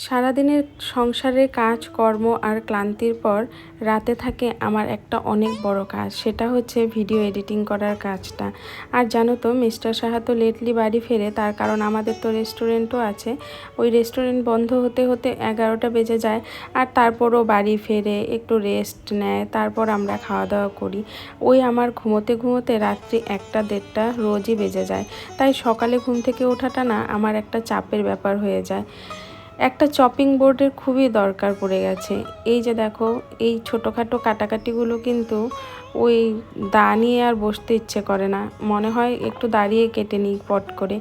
সারাদিনের সংসারের কাজকর্ম আর ক্লান্তির পর রাতে থাকে আমার একটা অনেক বড় কাজ, সেটা হচ্ছে ভিডিও এডিটিং করার কাজটা। আর জানো তো, মিস্টার সাহা তো লেটলি বাড়ি ফেরে, তার কারণ আমাদের তো রেস্টুরেন্টও আছে। ওই রেস্টুরেন্ট বন্ধ হতে হতে 11টা বেজে যায়। আর তারপরও বাড়ি ফেরে একটু রেস্ট নেয়, তারপর আমরা খাওয়া দাওয়া করি। ওই আমার ঘুমোতে ঘুমোতে রাত্রি 1টা-1:30 রোজই বেজে যায়। তাই সকালে ঘুম থেকে ওঠাটা না আমার একটা চাপের ব্যাপার হয়ে যায়। একটা চপিং বোর্ডের খুবই দরকার পড়ে গেছে। এই যে দেখো, এই ছোটোখাটো কাটাকাটিগুলো কিন্তু ওই দা নিয়ে আর বসতে ইচ্ছে করে না, মনে হয় একটু দাঁড়িয়ে কেটে নিই পট করে।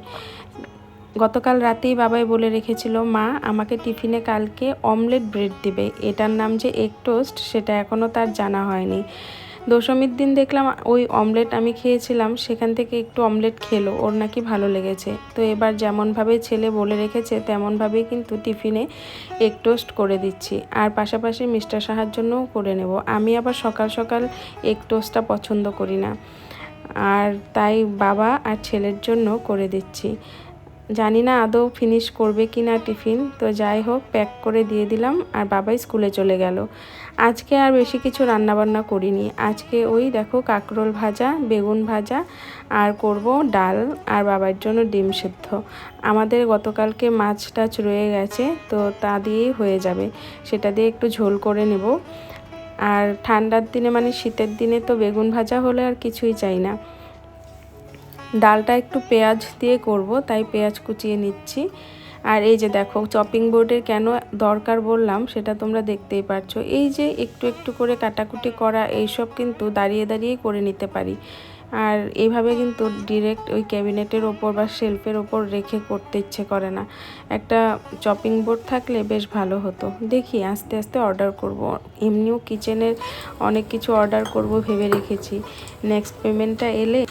গতকাল রাতেই বাবাই বলে রেখেছিল, মা আমাকে টিফিনে কালকে অমলেট ব্রেড দিবে, এটার নাম যে এগ টোস্ট সেটা এখনও তার জানা হয়নি। দশমীর দিন দেখলাম ওই অমলেট আমি খেয়েছিলাম, সেখান থেকে একটু অমলেট খেলো, ওর নাকি ভালো লেগেছে। তো এবার যেমনভাবে ছেলে বলে রেখেছে তেমনভাবেই কিন্তু টিফিনে এগ টোস্ট করে দিচ্ছি, আর পাশাপাশি মিস্টার সাহার জন্যও করে নেব। আমি আবার সকাল সকাল এগ টোস্টটা পছন্দ করি না, আর তাই বাবা আর ছেলের জন্য করে দিচ্ছি। জানি না আদৌ ফিনিশ করবে কি না টিফিন, তো যাই হোক প্যাক করে দিয়ে দিলাম, আর বাবাই স্কুলে চলে গেল। আজকে আর বেশি কিছু রান্নাবান্না করিনি। আজকে ওই দেখো কাঁকরোল ভাজা, বেগুন ভাজা, আর করব ডাল, আর বাবার জন্য ডিম সিদ্ধ। আমাদের গতকালকে মাছ টাছ রয়ে গেছে, তো তা দিয়েই হয়ে যাবে, সেটা দিয়ে একটু ঝোল করে নেব। আর ঠান্ডার দিনে মানে শীতের দিনে তো বেগুন ভাজা হলে আর কিছুই চাই না। ডালটা একটু পেঁয়াজ দিয়ে করব, তাই পেঁয়াজ কুচিয়ে নিচ্ছি। আর এই যে দেখো, চপিং বোর্ডের কেন দরকার বললাম সেটা তোমরা দেখতেই পারছো। এই যে একটু একটু করে কাটাকুটি করা, এইসব কিন্তু দাঁড়িয়ে দাঁড়িয়েই করে নিতে পারি। আর এইভাবে কিন্তু ডিরেক্ট ওই ক্যাবিনেটের ওপর বা শেলফের ওপর রেখে করতে ইচ্ছে করে না। একটা চপিং বোর্ড থাকলে বেশ ভালো হতো। দেখি আস্তে আস্তে অর্ডার করব। এমনিও কিচেনের অনেক কিছু অর্ডার করব ভেবে রেখেছি, নেক্সট পেমেন্টটা এলে।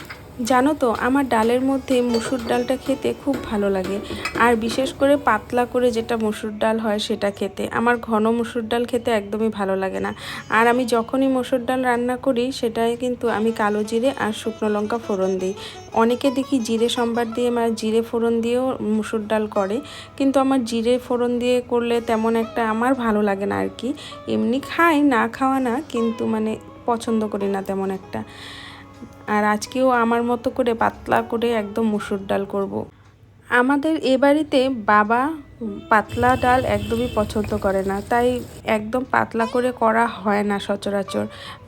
জানো তো, আমার ডালের মধ্যে মুসুর ডালটা খেতে খুব ভালো লাগে, আর বিশেষ করে পাতলা করে যেটা মুসুর ডাল হয় সেটা খেতে। আমার ঘন মুসুর ডাল খেতে একদমই ভালো লাগে না। আর আমি যখনই মুসুর ডাল রান্না করি সেটাই কিন্তু আমি কালো জিরে আর শুকনো লঙ্কা ফোড়ন দিই। অনেকে দেখি জিরে সম্বার দিয়ে মানে জিরে ফোড়ন দিয়েও মুসুর ডাল করে, কিন্তু আমার জিরে ফোড়ন দিয়ে করলে তেমন একটা আমার ভালো লাগে না আর কি। এমনি খাই, না খাওয়া না, কিন্তু মানে পছন্দ করি না তেমন একটা। আর আজকেও আমার মতো করে পাতলা করে একদম মুসুর ডাল করব। আমাদের এ বাড়িতে বাবা পাতলা ডাল একদমই পছন্দ করে না, তাই একদম পাতলা করে করা হয় না সচরাচর।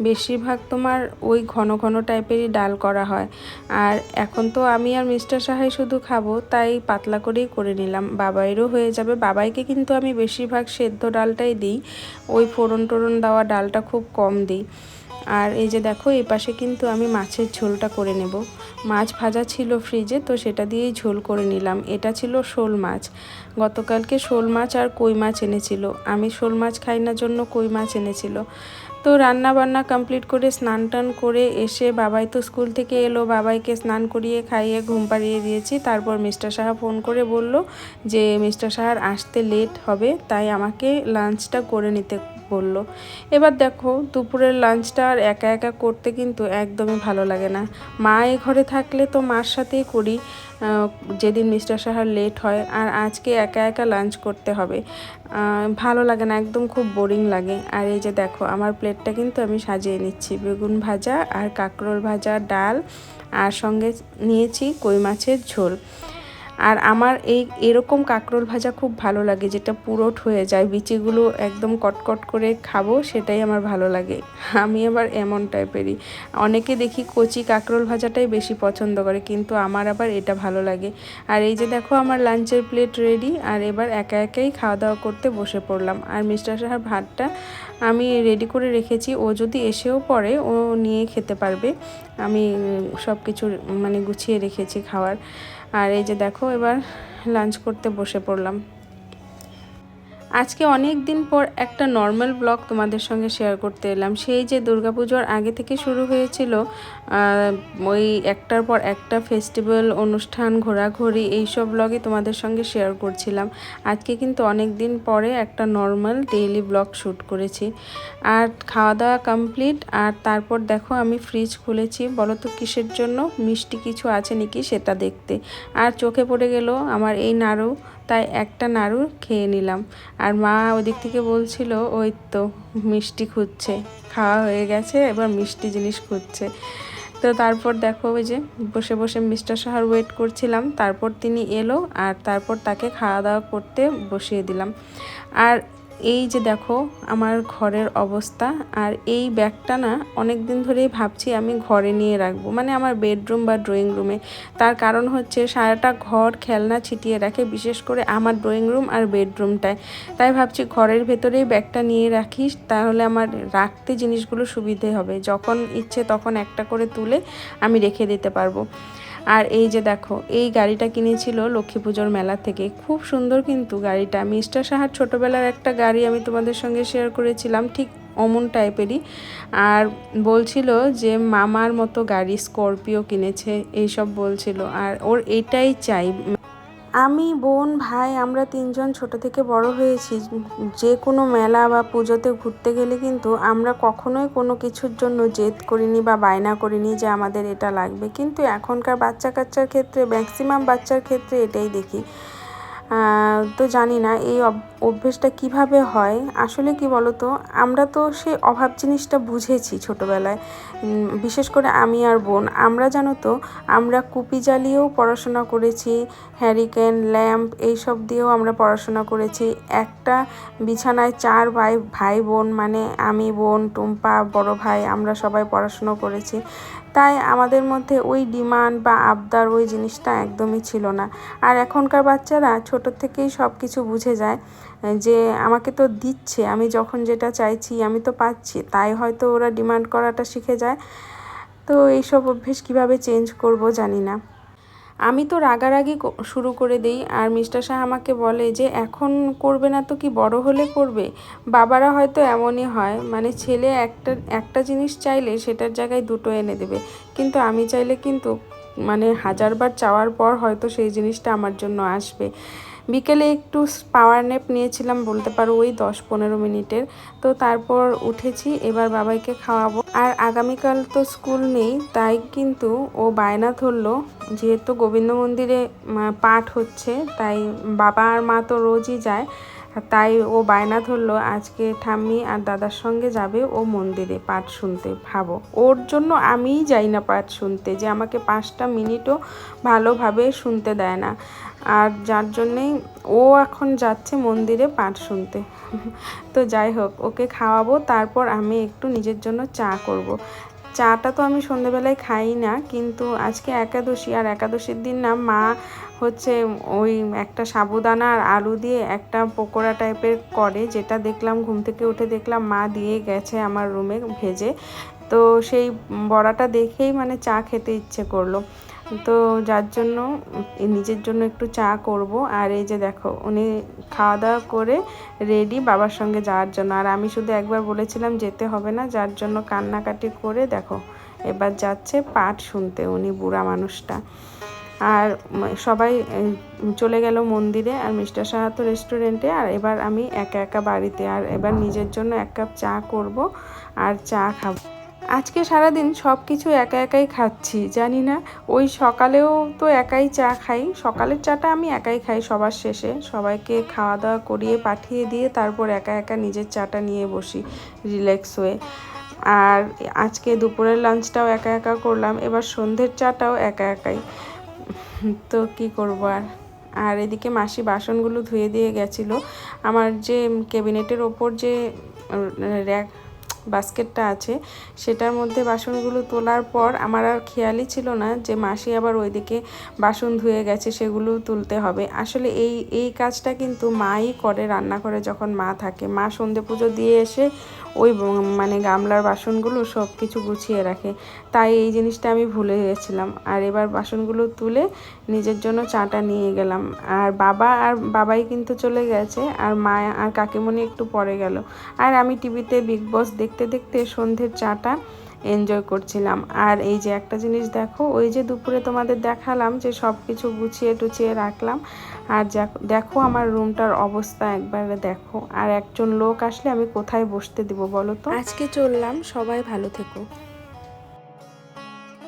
বেশিরভাগ তোমার ওই ঘন ঘন টাইপেরই ডাল করা হয়। আর এখন তো আমি আর মিস্টার সাহাই শুধু খাবো, তাই পাতলা করেই করে নিলাম, বাবাইরও হয়ে যাবে। বাবাইকে কিন্তু আমি বেশিরভাগ সেদ্ধ ডালটাই দিই, ওই ফোড়ন টোড়ন দেওয়া ডালটা খুব কম দিই। আর এই যে দেখো, এই পাশে কিন্তু আমি মাছের ঝোলটা করে নেব। মাছ ভাজা ছিল ফ্রিজে, তো সেটা দিয়েই ঝোল করে নিলাম। এটা ছিল শোল মাছ, গতকালকে শোল মাছ আর কই মাছ এনেছিল। আমি শোল মাছ খাই না জন্য কই মাছ এনেছিল। তো রান্না বান্না কমপ্লিট করে স্নান টান করে এসে বাবাই তো স্কুল থেকে এলো, বাবাইকে স্নান করিয়ে খাইয়ে ঘুম পাড়িয়ে দিয়েছি। তারপর মিস্টার সাহা ফোন করে বলল যে মিস্টার সাহার আসতে লেট হবে, তাই আমাকে লাঞ্চটা করে নিতে বলল। এবার দেখো, দুপুরের লাঞ্চটা আর একা একা করতে কিন্তু একদমই ভালো লাগে না। মা এ ঘরে থাকলে তো মার সাথেই করি যেদিন মিস্টার সাহার লেট হয়, আর আজকে একা একা লাঞ্চ করতে হবে, ভালো লাগে না, একদম খুব বোরিং লাগে। আর এই যে দেখো, আমার প্লেটটা কিন্তু আমি সাজিয়ে নিচ্ছি, বেগুন ভাজা আর কাঁকরোল ভাজা, ডাল, আর সঙ্গে নিয়েছি কই মাছের ঝোল। আর আমার এরকম কাঁকরোল ভাজা খুব ভালো লাগে, যেটা পুরোট হয়ে যায়, বিচিগুলো একদম কটকট করে খাবো, সেটাই আমার ভালো লাগে। আমি আবার এমন টাইপেরই। অনেকে দেখি কচি কাঁকরোল ভাজাটাই বেশি পছন্দ করে, কিন্তু আমার আবার এটা ভালো লাগে। আর এই যে দেখো, আমার লাঞ্চের প্লেট রেডি, আর এবার একা একাই খাওয়া দাওয়া করতে বসে পড়লাম। আর মিস্টার সাহার ভাতটা আমি রেডি করে রেখেছি, ও যদি এসেও পড়ে ও নিয়ে খেতে পারবে। আমি সব কিছু মানে গুছিয়ে রেখেছি খাওয়ার। আর এই যে দেখো, এবার লাঞ্চ করতে বসে পড়লাম। আজকে অনেক দিন পর একটা নর্মাল ব্লগ তোমাদের সঙ্গে শেয়ার করতে এলাম। সেই যে দুর্গাপুজোর আগে থেকে শুরু হয়েছিল, ওই একটার পর একটা ফেস্টিভ্যাল, অনুষ্ঠান, ঘোরাঘুরি, এইসব ব্লগই তোমাদের সঙ্গে শেয়ার করছিলাম। আজকে কিন্তু অনেক দিন পরে একটা নর্মাল ডেইলি ব্লগ শ্যুট করেছি। আর খাওয়া দাওয়া কমপ্লিট, আর তারপর দেখো আমি ফ্রিজ খুলেছি, বলো তো কিসের জন্য, মিষ্টি কিছু আছে নাকি সেটা দেখতে। আর চোখে পড়ে গেল আমার এই নাড়ু। তাই একটা নাড়ু খেয়ে নিলাম। আর মা ওদিক থেকে বলছিল ওই তো মিষ্টি খুঁজছে, খাওয়া হয়ে গেছে এবার মিষ্টি জিনিস খুঁজছে। তো তারপর দেখো ওই যে বসে বসে মিস্টার সাহার ওয়েট করছিলাম, তারপর তিনি এলো আর তারপর তাকে খাওয়া দাওয়া করতে বসিয়ে দিলাম। আর এই যে দেখো আমার ঘরের অবস্থা, আর এই ব্যাগটা না অনেক দিন ধরেই ভাবছি আমি ঘরে নিয়ে রাখবো, মানে আমার বেডরুম বা ড্রয়িং রুমে। তার কারণ হচ্ছে সারাটা ঘর খেলনা ছিটিয়ে রাখে, বিশেষ করে আমার ড্রয়িং রুম আর বেডরুমটায়। তাই ভাবছি ঘরের ভেতরেই ব্যাগটা নিয়ে রাখি, তাহলে আমার রাখতে জিনিসগুলো সুবিধে হবে, যখন ইচ্ছে তখন একটা করে তুলে আমি রেখে দিতে পারবো। আর এই যে দেখো এই গাড়িটা কিনেছিল লক্ষ্মী পুজোর মেলা থেকে, খুব সুন্দর কিন্তু গাড়িটা। মিস্টার সাহার ছোটোবেলার একটা গাড়ি আমি তোমাদের সঙ্গে শেয়ার করেছিলাম, ঠিক অমন টাইপেরই। আর বলছিল যে মামার মতো গাড়ি স্করপিও কিনেছে এইসব বলছিল, আর ওর এটাই চাই। আমি, বোন, ভাই আমরা তিনজন ছোট থেকে বড় হয়েছি। যে কোনো মেলা বা পুজোতে ঘুরতে গেলে কিন্তু আমরা কখনোই কোনো কিছুর জন্য জেদ করিনি বা বায়না করিনি যে আমাদের এটা লাগবে, কিন্তু এখনকার বাচ্চা কাচ্চার ক্ষেত্রে, ম্যাক্সিমাম বাচ্চার ক্ষেত্রে এটাই দেখি। তো জানি না এই অভ্যেসটা কিভাবে হয়। আসলে কি বলতো, আমরা তো সেই অভাব জিনিসটা বুঝেছি ছোটোবেলায়, বিশেষ করে আমি আর বোন। আমরা জানো তো আমরা কুপি জ্বালিয়েও পড়াশোনা করেছি, হ্যারিকেন, ল্যাম্প এইসব দিয়েও আমরা পড়াশোনা করেছি। একটা বিছানায় 4 ভাই বোন, মানে আমি, বোন, টুম্পা, বড় ভাই, আমরা সবাই পড়াশোনা করেছি। তাই আমাদের মধ্যে ওই ডিমান্ড বা আবদার ওই জিনিসটা একদমই ছিল না। আর এখনকার বাচ্চারা ছোট থেকেই সব কিছু বুঝে যায় যে আমাকে তো দিচ্ছে, আমি যখন যেটা চাইছি আমি তো পাচ্ছি, তাই হয়তো ওরা ডিমান্ড করাটা শিখে যায়। তো এইসব অভ্যেস কীভাবে চেঞ্জ করব জানি না। আমি তো রাগারাগি শুরু করে দিই, আর মিস্টার শাহ আমাকে বলে যে এখন করবে না তো কি বড় হলে করবে। বাবারা হয়তো এমনই হয়, মানে ছেলে একটা জিনিস চাইলে সেটার জায়গায় দুটো এনে দেবে, কিন্তু আমি চাইলে কিন্তু মানে 1000বার চাওয়ার পর হয়তো সেই জিনিসটা আমার জন্য আসবে। বিকেলে একটু পাওয়ার ন্যাপ নিয়েছিলাম বলতে পারো, ওই 10-15 মিনিটের। তো তারপর উঠেছি, এবার বাবাইকে খাওয়াবো। আর আগামীকাল তো স্কুল নেই, তাই কিন্তু ও বায়না ধরলো, যেহেতু গোবিন্দ মন্দিরে পাঠ হচ্ছে, তাই বাবা আর মা তো রোজই যায়, তাই ও বায়না ধরলো আজকে ঠাম্মি আর দাদার সঙ্গে যাবে ও মন্দিরে পাঠ শুনতে। ভাবো, ওর জন্য আমিই যাই না পাঠ শুনতে, যে আমাকে 5টা মিনিটও ভালোভাবে শুনতে দেয় না। আর যার জন্যেই ও এখন যাচ্ছে মন্দিরে পাঠ শুনতে। তো যাই হোক, ওকে খাওয়াবো, তারপর আমি একটু নিজের জন্য চা করব। চাটা তো আমি সন্ধেবেলায় খাই না, কিন্তু আজকে একাদশী, আর একাদশীর দিন না মা হচ্ছে ওই একটা সাবুদানা আর আলু দিয়ে একটা পকোড়া টাইপের করে, যেটা দেখলাম ঘুম থেকে উঠে দেখলাম মা দিয়ে গেছে আমার রুমে ভেজে। তো সেই বড়াটা দেখেই মানে চা খেতে ইচ্ছে করলো, তো যার জন্য নিজের জন্য একটু চা করব। আর এই যে দেখো উনি খাওয়া দাওয়া করে রেডি বাবার সঙ্গে যাওয়ার জন্য, আর আমি শুধু একবার বলেছিলাম যেতে হবে না, যার জন্য কান্নাকাটি করে দেখো এবার যাচ্ছে পাঠ শুনতে উনি, বুড়া মানুষটা। আর সবাই চলে গেল মন্দিরে, আর মিস্টার সাহা তো রেস্টুরেন্টে, আর এবার আমি একা একা বাড়িতে। আর এবার নিজের জন্য 1 কাপ চা করব আর চা খাবো। আজকে সারাদিন সব কিছু একা একাই খাচ্ছি, জানি না। ওই সকালেও তো একাই চা খাই, সকালের চাটা আমি একাই খাই সবার শেষে, সবাইকে খাওয়া দাওয়া করিয়ে পাঠিয়ে দিয়ে তারপর একা একা নিজের চাটা নিয়ে বসি রিল্যাক্স হয়ে। আর আজকে দুপুরের লাঞ্চটাও একা একা করলাম, এবার সন্ধ্যের চাটাও একা একাই। তো কি করব আর। আর এদিকে মাসি বাসনগুলো ধুয়ে দিয়ে গেছিলো। আমার যে ক্যাবিনেটের ওপর যে র্যাক বাস্কেটটা আছে, সেটার মধ্যে বাসনগুলো তোলার পর আমার আর খেয়ালই ছিল না যে মাসি আবার ওইদিকে বাসন ধুয়ে গেছে, সেগুলো তুলতে হবে। আসলে এই কাজটা কিন্তু মাই করে রান্নাঘরে, যখন মা থাকে। মা সন্ধে পুজো দিয়ে এসে ওই মানে গামলার বাসনগুলো সব কিছু গুছিয়ে রাখে, তাই এই জিনিসটা আমি ভুলে গেছিলাম। আর এবার বাসনগুলো তুলে নিজের জন্য চাটা নিয়ে গেলাম। আর বাবাই কিন্তু চলে গেছে, আর মা আর কাকিমণি একটু পরে গেল। আর আমি টিভিতে বিগ বস দেখতে দেখতে সন্ধ্যের চাটা এনজয় করছিলাম। আর এই যে একটা জিনিস দেখো, ওই যে দুপুরে তোমাদের দেখালাম যে সব কিছু গুছিয়ে টুছিয়ে রাখলাম, আর দেখো আমার রুমটার অবস্থা একবারে দেখো। আর একজন লোক আসলে আমি কোথায় বসতে দিব বলো তো। আজকে চললাম, সবাই ভালো থেকো।